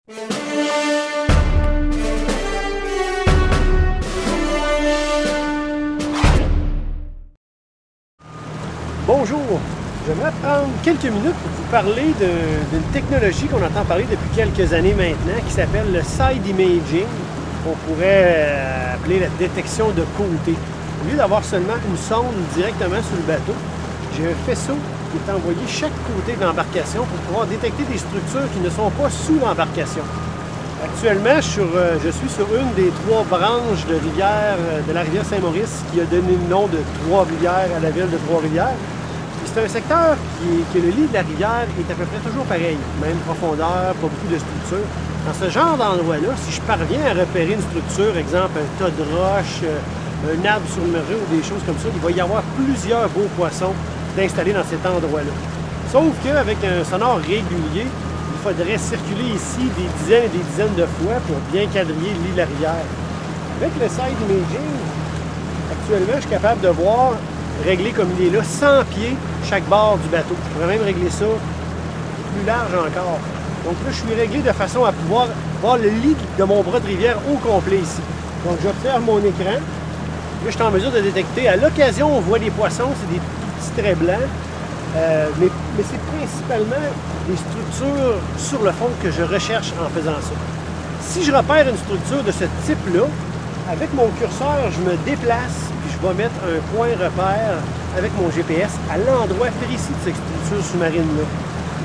Bonjour, j'aimerais prendre quelques minutes pour vous parler d'une technologie qu'on entend parler depuis quelques années maintenant qui s'appelle le side imaging, qu'on pourrait appeler la détection de côté. Au lieu d'avoir seulement une sonde directement sur le bateau, j'ai un faisceau qui est envoyé chaque côté de l'embarcation pour pouvoir détecter des structures qui ne sont pas sous l'embarcation. Actuellement, je suis sur une des 3 branches de rivière de la rivière Saint-Maurice qui a donné le nom de Trois-Rivières à la ville de Trois-Rivières. C'est un secteur que le lit de la rivière est à peu près toujours pareil, même profondeur, pas beaucoup de structures. Dans ce genre d'endroit-là, si je parviens à repérer une structure, exemple un tas de roches, un arbre surmergé ou des choses comme ça, il va y avoir plusieurs beaux poissons d'installer dans cet endroit-là. Sauf qu'avec un sonore régulier, il faudrait circuler ici des dizaines et des dizaines de fois pour bien quadriller le lit de la rivière. Avec le side imaging, actuellement, je suis capable de voir, régler comme il est là, 100 pieds chaque bord du bateau. Je pourrais même régler ça plus large encore. Donc là, je suis réglé de façon à pouvoir voir le lit de mon bras de rivière au complet ici. Donc j'observe mon écran. Là, je suis en mesure de détecter. À l'occasion, on voit des poissons, c'est des petits traits blancs. Mais c'est principalement des structures sur le fond que je recherche en faisant ça. Si je repère une structure de ce type-là, avec mon curseur, je me déplace puis je vais mettre un point repère avec mon GPS à l'endroit précis de cette structure sous-marine-là.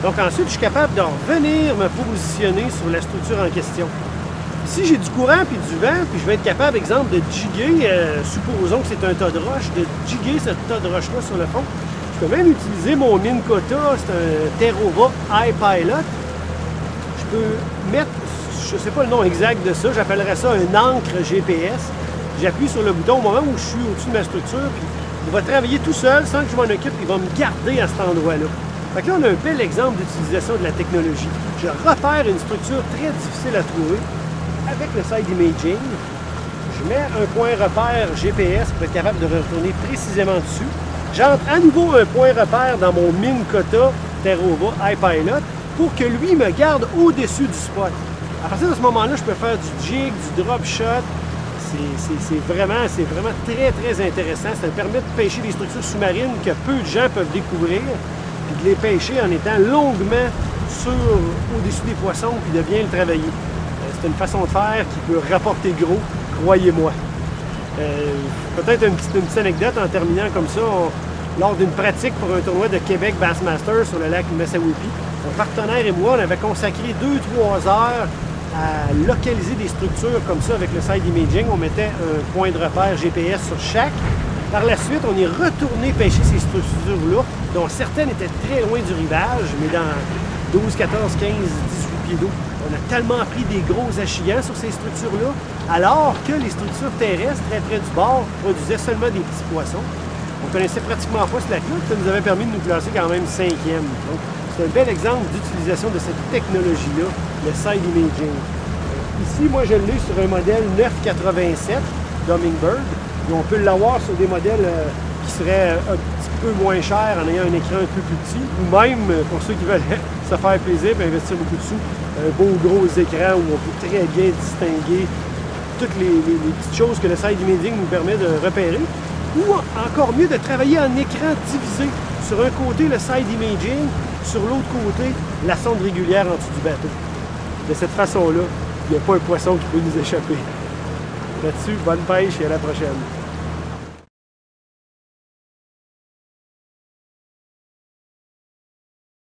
Donc ensuite, je suis capable de revenir me positionner sur la structure en question. Si j'ai du courant puis du vent, puis je vais être capable, exemple, de jigger, supposons que c'est un tas de roches, de jigger ce tas de roches-là sur le fond. Je peux même utiliser mon Minn Kota, c'est un Terrova iPilot. Je peux mettre, je ne sais pas le nom exact de ça, j'appellerais ça un ancre GPS. J'appuie sur le bouton au moment où je suis au-dessus de ma structure, puis il va travailler tout seul sans que je m'en occupe, il va me garder à cet endroit-là. Fait que là, on a un bel exemple d'utilisation de la technologie. Je repère une structure très difficile à trouver avec le side imaging. Je mets un point repère GPS pour être capable de retourner précisément dessus. J'entre à nouveau un point repère dans mon Minn Kota Terrova iPilot pour que lui me garde au-dessus du spot. À partir de ce moment-là, je peux faire du jig, du drop shot. C'est vraiment très, très intéressant. Ça me permet de pêcher des structures sous-marines que peu de gens peuvent découvrir, puis de les pêcher en étant longuement au-dessus des poissons, puis de bien le travailler. C'est une façon de faire qui peut rapporter gros, croyez-moi. Peut-être une petite anecdote en terminant comme ça. Lors d'une pratique pour un tournoi de Québec Bassmaster sur le lac Mesawippi, mon partenaire et moi, on avait consacré 2-3 heures à localiser des structures comme ça avec le side imaging. On mettait un point de repère GPS sur chaque. Par la suite, on est retourné pêcher ces structures-là, dont certaines étaient très loin du rivage, mais dans 12, 14, 15, 18 pieds d'eau. On a tellement pris des gros achillants sur ces structures-là, alors que les structures terrestres, très près du bord, produisaient seulement des petits poissons. On connaissait pratiquement pas ce lac-là, ça nous avait permis de nous classer quand même 5e. Donc, c'est un bel exemple d'utilisation de cette technologie-là, le side imaging. Ici, moi, je l'ai sur un modèle 987 d'Hummingbird. Et on peut l'avoir sur des modèles qui seraient un petit peu moins chers en ayant un écran un peu plus petit, ou même, pour ceux qui veulent se faire plaisir et investir beaucoup de sous, un beau gros écran où on peut très bien distinguer toutes les petites choses que le side imaging nous permet de repérer. Ou encore mieux, de travailler en écran divisé. Sur un côté, le side imaging, sur l'autre côté, la sonde régulière en dessous du bateau. De cette façon-là, il n'y a pas un poisson qui peut nous échapper. Là-dessus, bonne pêche et à la prochaine.